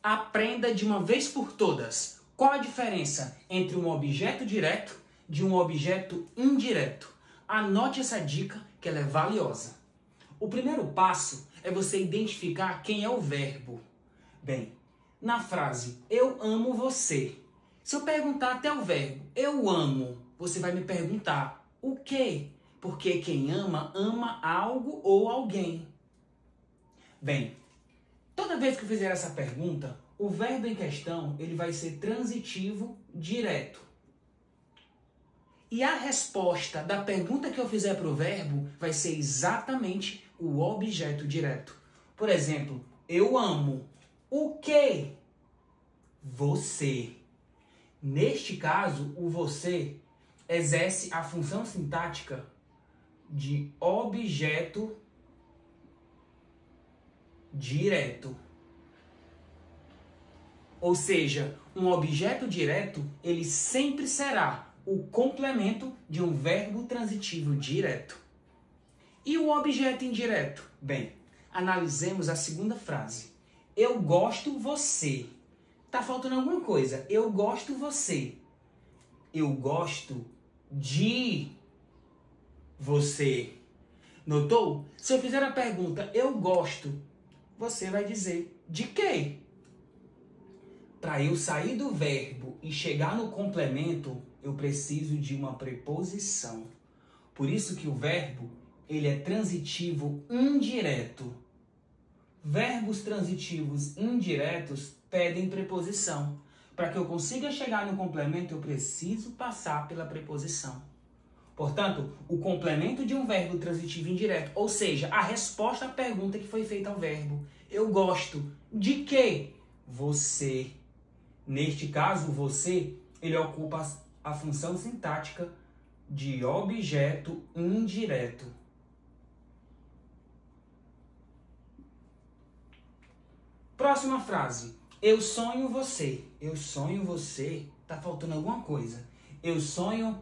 Aprenda de uma vez por todas qual a diferença entre um objeto direto de um objeto indireto. Anote essa dica que ela é valiosa. O primeiro passo é você identificar quem é o verbo. Bem, na frase eu amo você, se eu perguntar até o verbo eu amo, você vai me perguntar o quê? Porque quem ama, ama algo ou alguém. Bem, toda vez que eu fizer essa pergunta, o verbo em questão ele vai ser transitivo direto. E a resposta da pergunta que eu fizer para o verbo vai ser exatamente o objeto direto. Por exemplo, eu amo o quê? Você. Neste caso, o você exerce a função sintática de objeto direto. Ou seja, um objeto direto, ele sempre será o complemento de um verbo transitivo direto. E o objeto indireto? Bem, analisemos a segunda frase. Eu gosto você. Tá faltando alguma coisa. Eu gosto você. Eu gosto de você. Notou? Se eu fizer a pergunta eu gosto, você vai dizer de quê? Para eu sair do verbo e chegar no complemento, eu preciso de uma preposição. Por isso que o verbo ele é transitivo indireto. Verbos transitivos indiretos pedem preposição. Para que eu consiga chegar no complemento, eu preciso passar pela preposição. Portanto, o complemento de um verbo transitivo indireto, ou seja, a resposta à pergunta que foi feita ao verbo. Eu gosto de quê? Você. Neste caso, você, ele ocupa a função sintática de objeto indireto. Próxima frase. Eu sonho você. Eu sonho você. Tá faltando alguma coisa. Eu sonho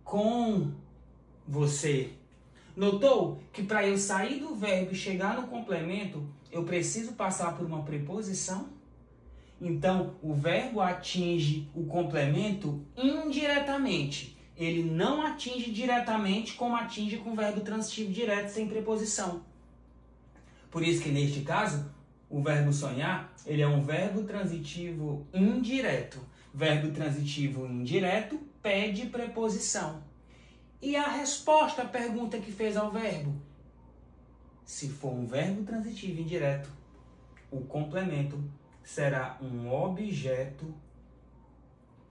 com você. Notou que para eu sair do verbo e chegar no complemento, eu preciso passar por uma preposição? Então, o verbo atinge o complemento indiretamente. Ele não atinge diretamente como atinge com o verbo transitivo direto sem preposição. Por isso que, neste caso, o verbo sonhar, ele é um verbo transitivo indireto. Verbo transitivo indireto pede preposição. E a resposta à pergunta que fez ao verbo? Se for um verbo transitivo indireto, o complemento será um objeto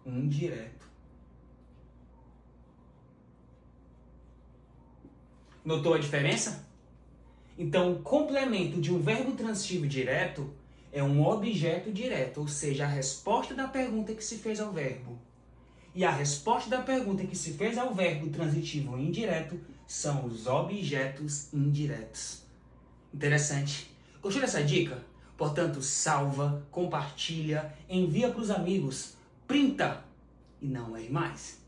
indireto. Notou a diferença? Então, o complemento de um verbo transitivo direto é um objeto direto, ou seja, a resposta da pergunta que se fez ao verbo. E a resposta da pergunta que se fez ao verbo transitivo indireto são os objetos indiretos. Interessante. Gostou dessa dica? Portanto, salva, compartilha, envia para os amigos, printa e não erre mais.